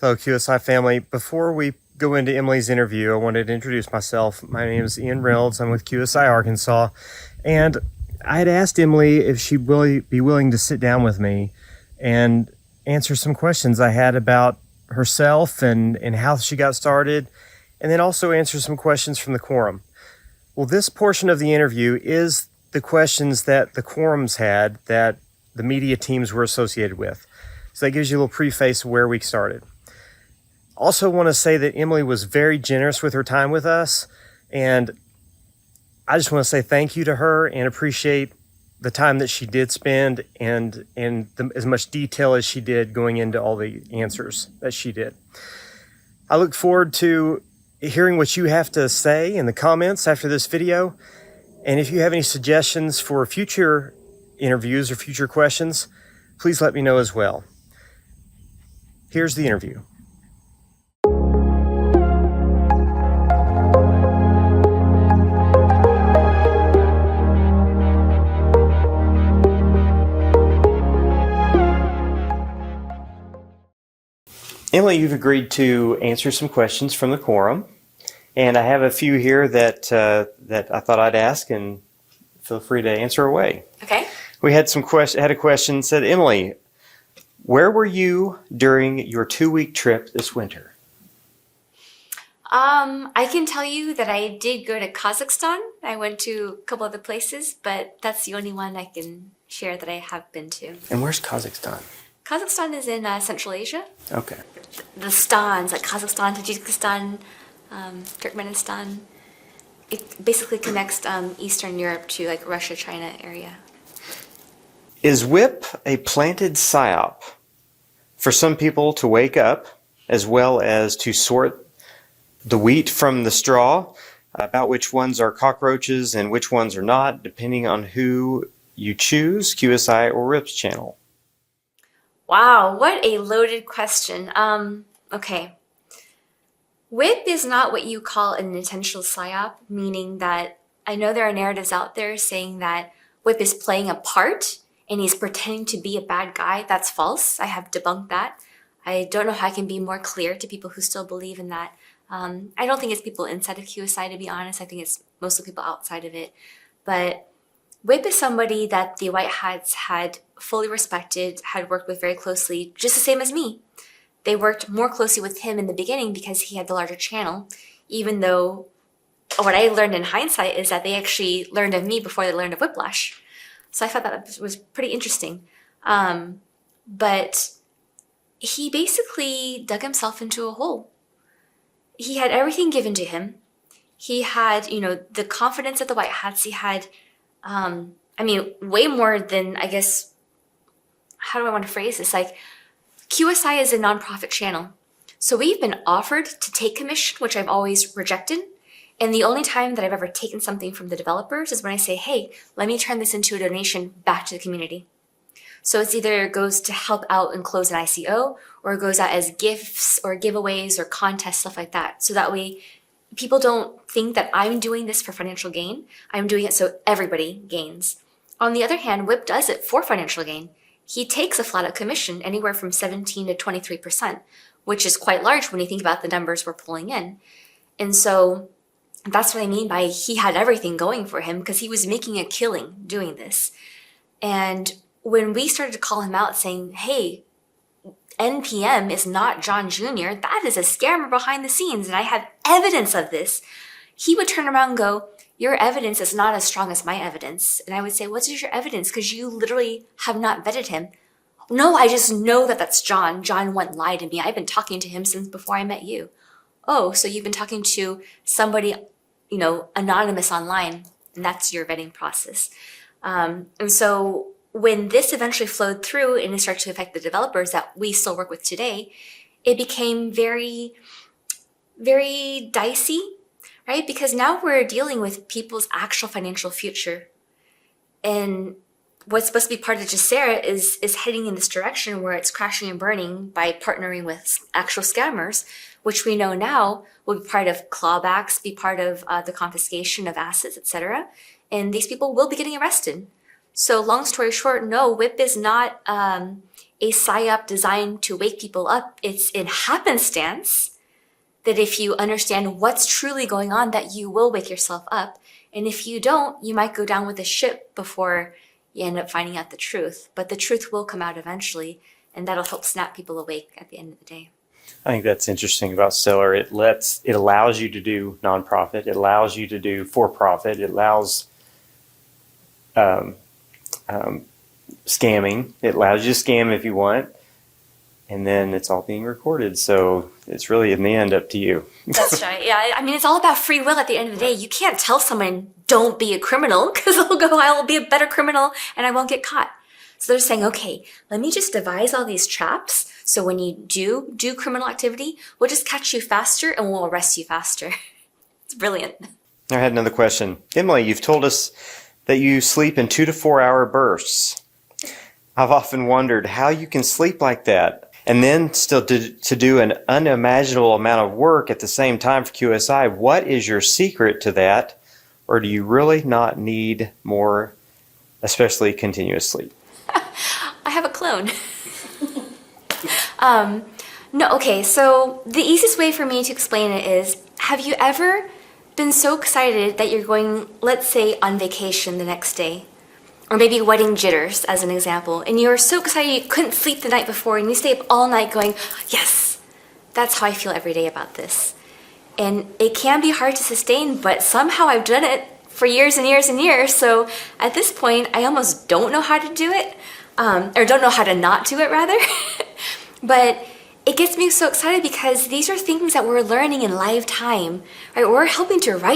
Hello, QSI family. Before we go into Emily's interview, I wanted to introduce myself. My name is Ian Reynolds. I'm with QSI Arkansas. And I had asked Emily if she'd be willing to sit down with me and answer some questions I had about herself and how she got started, and then also answer some questions from the quorum. Well, this portion of the interview is the questions that the quorums had that the media teams were associated with. So that gives you a little preface of where we started. Also want to say that Emily was very generous with her time with us, and I just want to say thank you to her and appreciate the time that she did spend and as much detail as she did going into all the answers that she did. I look forward to hearing what you have to say in the comments after this video, and if you have any suggestions for future interviews or future questions, please let me know as well. Here's the interview. Emily, you've agreed to answer some questions from the quorum, and I have a few here that I thought I'd ask, and feel free to answer away. Okay. We had a question that said, Emily, where were you during your 2-week trip this winter? I can tell you that I did go to Kazakhstan. I went to a couple other places, but that's the only one I can share that I have been to. And where's Kazakhstan? Kazakhstan is in Central Asia. Okay. The stans, like Kazakhstan, Tajikistan, Turkmenistan. It basically connects Eastern Europe to like Russia, China area. Is WHIP a planted psyop for some people to wake up, as well as to sort the wheat from the straw, about which ones are cockroaches and which ones are not, depending on who you choose, QSI or WHIP's channel? Wow, what a loaded question. Okay. WHIP is not what you call an intentional psyop, meaning that I know there are narratives out there saying that WHIP is playing a part and he's pretending to be a bad guy. That's false. I have debunked that. I don't know how I can be more clear to people who still believe in that. I don't think it's people inside of QSI, to be honest. I think it's mostly people outside of it. But WHIP is somebody that the White Hats had fully respected, had worked with very closely, just the same as me. They worked more closely with him in the beginning because he had the larger channel, even though what I learned in hindsight is that they actually learned of me before they learned of Whiplash. So I thought that was pretty interesting. But he basically dug himself into a hole. He had everything given to him. He had, the confidence of the White Hats. He had, way more than, I guess, how do I want to phrase this? Like, QSI is a nonprofit channel. So we've been offered to take commission, which I've always rejected. And the only time that I've ever taken something from the developers is when I say, hey, let me turn this into a donation back to the community. So it's either goes to help out and close an ICO, or it goes out as gifts or giveaways or contests, stuff like that. So that way people don't think that I'm doing this for financial gain. I'm doing it so everybody gains. On the other hand, WHIP does it for financial gain. He takes a flat out commission anywhere from 17 to 23%, which is quite large when you think about the numbers we're pulling in. And so that's what I mean by he had everything going for him because he was making a killing doing this. And when we started to call him out saying, hey, NPM is not John Jr., that is a scammer behind the scenes, and I have evidence of this, he would turn around and go, your evidence is not as strong as my evidence. And I would say, what's your evidence? Because you literally have not vetted him. No, I just know that that's John. John won't lie to me. I've been talking to him since before I met you. Oh, so you've been talking to somebody, anonymous online, and that's your vetting process. And so when this eventually flowed through and it started to affect the developers that we still work with today, it became very, very dicey, right? Because now we're dealing with people's actual financial future. And what's supposed to be part of Jacera is heading in this direction where it's crashing and burning by partnering with actual scammers, which we know now will be part of clawbacks, be part of the confiscation of assets, etc. And these people will be getting arrested. So long story short, no, WHIP is not a a psyop designed to wake people up. It's in happenstance that if you understand what's truly going on, that you will wake yourself up. And if you don't, you might go down with the ship before you end up finding out the truth. But the truth will come out eventually, and that'll help snap people awake at the end of the day. I think that's interesting about Stellar. It allows you to do nonprofit. It allows you to do for-profit. It allows scamming. It allows you to scam if you want. And then it's all being recorded. So it's really in the end up to you. That's right. Yeah. I mean, it's all about free will at the end of the day. You can't tell someone, don't be a criminal, because they'll go, I'll be a better criminal and I won't get caught. So they're saying, okay, let me just devise all these traps. So when you do criminal activity, we'll just catch you faster and we'll arrest you faster. It's brilliant. I had another question. Emily, you've told us that you sleep in 2 to 4 hour bursts. I've often wondered how you can sleep like that and then still to do an unimaginable amount of work at the same time for QSI. What is your secret to that? Or do you really not need more, especially continuous sleep? I have a clone. No, okay, so the easiest way for me to explain it is, have you ever been so excited that you're going, let's say, on vacation the next day? Or maybe wedding jitters, as an example, and you were so excited you couldn't sleep the night before, and you stay up all night going, yes, that's how I feel every day about this. And it can be hard to sustain, but somehow I've done it for years and years and years, so at this point, I almost don't know how to do it, or don't know how to not do it, rather. But it gets me so excited because these are things that we're learning in live time, right? We're helping to write